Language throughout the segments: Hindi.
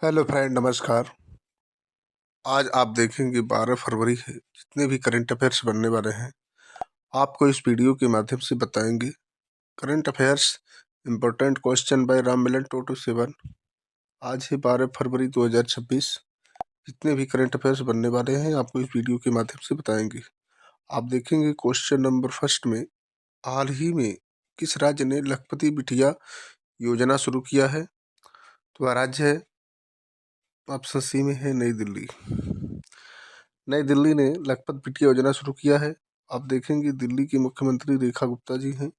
हेलो फ्रेंड, नमस्कार। आज आप देखेंगे 12 फरवरी है। जितने भी करंट अफेयर्स बनने वाले हैं आपको इस वीडियो के माध्यम से बताएंगे। Current affairs important question by Ram Milan 227। आज है 12 फरवरी 2026। जितने भी करंट अफेयर्स बनने वाले हैं आपको इस वीडियो के माध्यम से बताएंगे। आप देखेंगे क्वेश्चन नंबर फर्स्ट में, हाल ही में किस राज्य ने लखपति बिटिया योजना शुरू किया है? तो वह राज्य है, ऑप्शन सी में है नई दिल्ली। नई दिल्ली ने लखपत बिटिया योजना शुरू किया है। आप देखेंगे दिल्ली की मुख्यमंत्री रेखा गुप्ता जी हैं।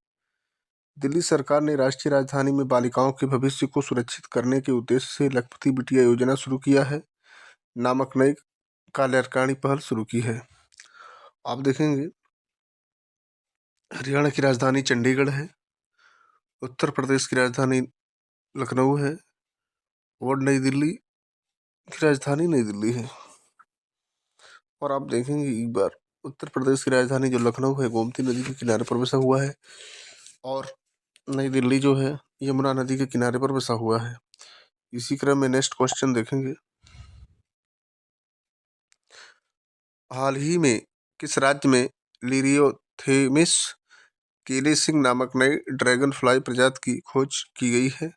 दिल्ली सरकार ने राष्ट्रीय राजधानी में बालिकाओं के भविष्य को सुरक्षित करने के उद्देश्य से लखपति बिटिया योजना शुरू किया है नामक नई कल्याणकारी पहल शुरू की है। आप देखेंगे हरियाणा की राजधानी चंडीगढ़ है, उत्तर प्रदेश की राजधानी लखनऊ है और नई दिल्ली की राजधानी नई दिल्ली है। और आप देखेंगे एक बार उत्तर प्रदेश की राजधानी जो लखनऊ है गोमती नदी के किनारे पर बसा हुआ है और नई दिल्ली जो है यमुना नदी के किनारे पर बसा हुआ है। इसी क्रम में नेक्स्ट क्वेश्चन देखेंगे, हाल ही में किस राज्य में लिरियोथेमिस केली नामक नई ड्रैगन फ्लाई प्रजाति की खोज की गई है?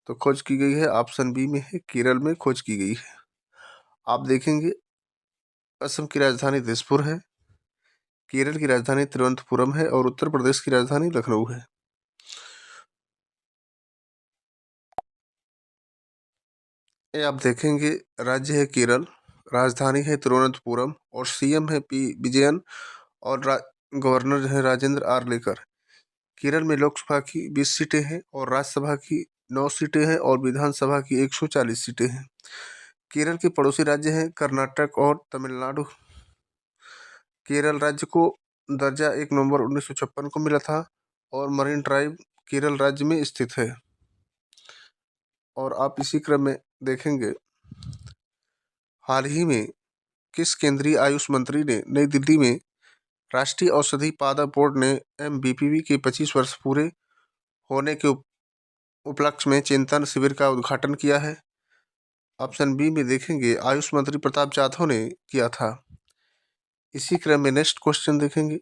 तो खोज की गई है, ऑप्शन बी में है केरल में खोज की गई है। आप देखेंगे असम की राजधानी दिसपुर है, केरल की राजधानी तिरुवनंतपुरम है और उत्तर प्रदेश की राजधानी लखनऊ है। ये आप देखेंगे राज्य है केरल, राजधानी है तिरुवनंतपुरम और सीएम है पी विजयन और गवर्नर है राजेंद्र आर लेकर। केरल में लोकसभा की 20 सीटें हैं और राज्यसभा की 9 सीटें हैं और विधानसभा की 140 सीटें हैं। केरल के पड़ोसी राज्य हैं कर्नाटक और तमिलनाडु। केरल राज्य को दर्जा 1 नवंबर 1956 को मिला था और मरीन ड्राइव केरल राज्य में स्थित है। और आप इसी क्रम में देखेंगे हाल ही में किस केंद्रीय आयुष मंत्री ने नई दिल्ली में राष्ट्रीय औषधि पादप बोर्ड ने MBPV के 25 वर्ष पूरे होने के उपलक्ष्य में चिंतन शिविर का उद्घाटन किया है? ऑप्शन बी में देखेंगे आयुष मंत्री प्रताप जाधव ने किया था। इसी क्रम में नेक्स्ट क्वेश्चन देखेंगे,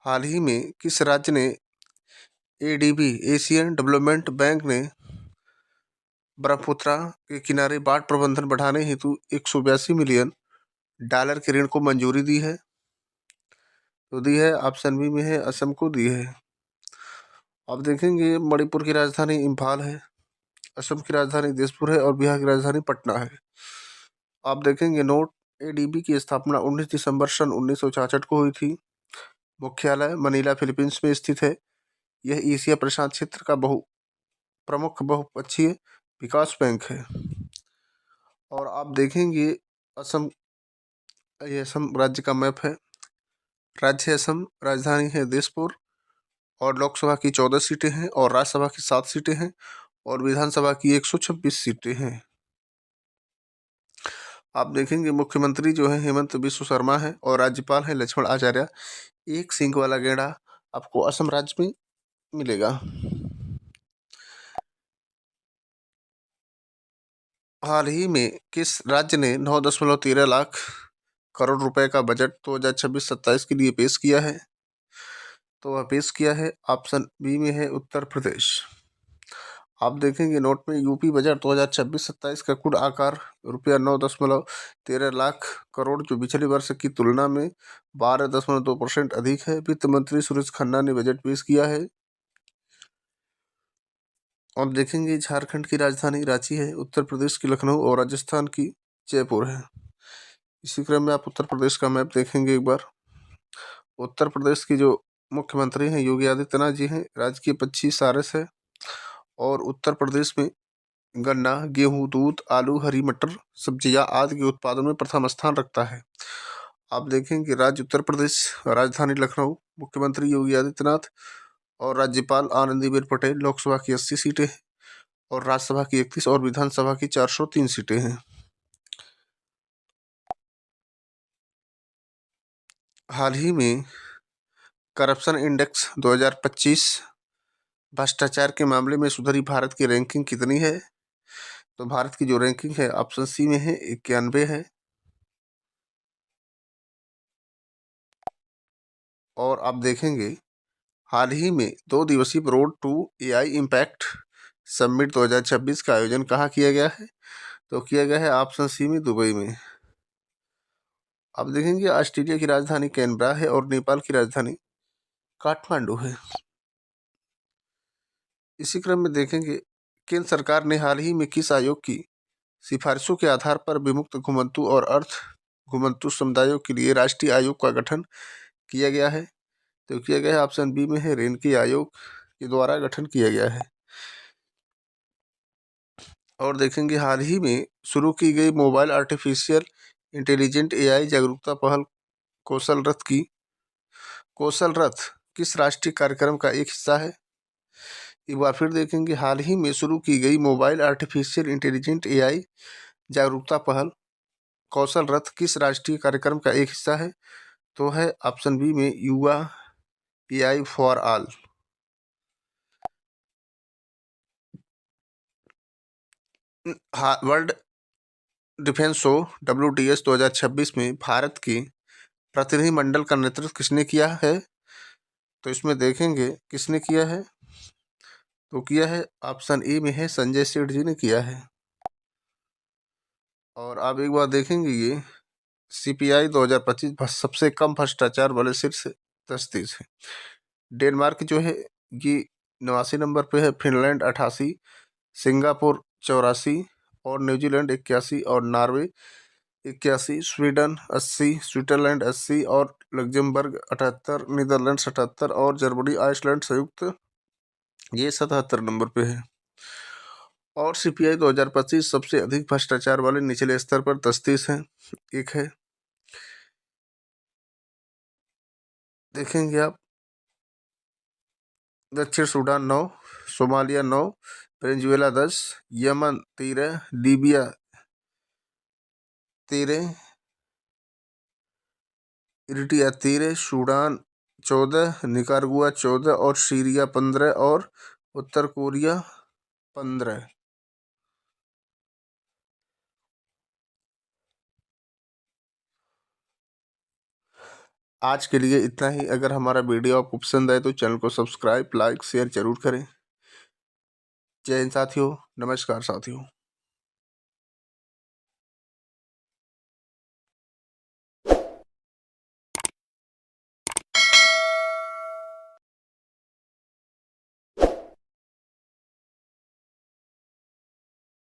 हाल ही में किस राज्य ने ADB एशियन डेवलपमेंट बैंक ने ब्रह्मपुत्र के किनारे बाढ़ प्रबंधन बढ़ाने हेतु 182 मिलियन डॉलर के ऋण को मंजूरी दी है? तो दी है, ऑप्शन बी में है असम को दी है। अब देखेंगे मणिपुर की राजधानी इम्फाल है, असम की राजधानी दिसपुर है और बिहार की राजधानी पटना है। आप देखेंगे नोट ADB की स्थापना 19 दिसंबर सन 1966 को हुई थी। मुख्यालय मनीला फिलीपींस में स्थित है। यह एशिया प्रशांत क्षेत्र का प्रमुख बहुपक्षीय विकास बैंक है। और आप देखेंगे असम, ये असम राज्य का मैप है। राज्य असम, राजधानी है दिसपुर और लोकसभा की 14 सीटें हैं और राज्यसभा की 7 सीटें हैं और विधानसभा की 126 सीटें हैं। आप देखेंगे मुख्यमंत्री जो है हेमंत बिस्व शर्मा है और राज्यपाल है लक्ष्मण आचार्य। एक सींग वाला गेंडा आपको असम राज्य में मिलेगा। हाल ही में किस राज्य ने 9.13 लाख करोड़ रुपए का बजट 2026-27 के लिए पेश किया है? तो वह पेश किया है, ऑप्शन बी में है उत्तर प्रदेश। आप देखेंगे नोट में यूपी बजट 2026-27 का कुल आकार रुपया 9.13 लाख करोड़, जो पिछले वर्ष की तुलना में 12.2% अधिक है। वित्त मंत्री सुरेश खन्ना ने बजट पेश किया है। अब देखेंगे झारखंड की राजधानी रांची है, उत्तर प्रदेश की लखनऊ और राजस्थान की जयपुर है। इसी क्रम में आप उत्तर प्रदेश का मैप देखेंगे एक बार। उत्तर प्रदेश की जो मुख्यमंत्री हैं योगी आदित्यनाथ जी हैं, राज्य की 25 सारस है और उत्तर प्रदेश में गन्ना, गेहूं, दूध, आलू, हरी मटर, सब्जियां आदि के उत्पादन में प्रथम स्थान रखता है। आप देखेंगे राज्य उत्तर प्रदेश, राजधानी लखनऊ, मुख्यमंत्री योगी आदित्यनाथ और राज्यपाल आनंदीबेन पटेल। लोकसभा की 80 सीटें हैं और राज्यसभा की 31 और विधानसभा की 403 सीटें हैं। हाल ही में करप्शन इंडेक्स 2025 भ्रष्टाचार के मामले में सुधरी भारत की रैंकिंग कितनी है? तो भारत की जो रैंकिंग है ऑप्शन सी में है, 91 है। और आप देखेंगे हाल ही में 2 दिवसीय road to AI impact summit 2026 का आयोजन कहाँ किया गया है? तो किया गया है ऑप्शन सी में, दुबई में। आप देखेंगे ऑस्ट्रेलिया की राजधानी कैनबरा है और नेपाल की राजधानी काठमांडू है। इसी क्रम में देखेंगे केंद्र सरकार ने हाल ही में किस आयोग की सिफारिशों के आधार पर विमुक्त घुमंतु और अर्ध घुमंतु समुदायों के लिए राष्ट्रीय आयोग का गठन किया गया है? तो किया गया है ऑप्शन बी में है, रेनकी आयोग के द्वारा गठन किया गया है। और देखेंगे हाल ही में शुरू की गई मोबाइल आर्टिफिशियल इंटेलिजेंट एआई जागरूकता पहल कौशल रथ किस राष्ट्रीय कार्यक्रम का एक हिस्सा है? एक बार फिर देखेंगे हाल ही में शुरू की गई मोबाइल आर्टिफिशियल इंटेलिजेंट एआई जागरूकता पहल कौशल रथ किस राष्ट्रीय कार्यक्रम का एक हिस्सा है? तो है ऑप्शन बी में, युवा AI for all. World defence show WDS 2026 में भारत के प्रतिनिधिमंडल का नेतृत्व किसने किया है? तो इसमें देखेंगे किसने किया है, तो किया है ऑप्शन ए में है, संजय सेठ जी ने किया है। और आप एक बार देखेंगे ये CPI 2025 सबसे कम भ्रष्टाचार वाले शीर्ष 10 देश है। डेनमार्क जो है ये 89 नंबर पे है, फिनलैंड 88, सिंगापुर 84 और न्यूजीलैंड 81 और नॉर्वे 81, स्वीडन 80, स्विट्जरलैंड 80 और लग्जमबर्ग 78, नीदरलैंड 77 और जर्मनी आइसलैंड संयुक्त ये 77 नंबर पे है। और CPI 2025 सबसे अधिक भ्रष्टाचार वाले निचले स्तर पर 10 देश हैं, एक है। देखेंगे आप दक्षिण Sudan 9, Somalia 9, Venezuela 10, Yemen 13, Libya 13, Eritrea 13, Sudan 14, Nicaragua 14 और सीरिया 15 और उत्तर कोरिया 15। आज के लिए इतना ही। अगर हमारा वीडियो आपको पसंद आए तो चैनल को सब्सक्राइब, लाइक, शेयर जरूर करें। जय हिंद साथियों, नमस्कार साथियों।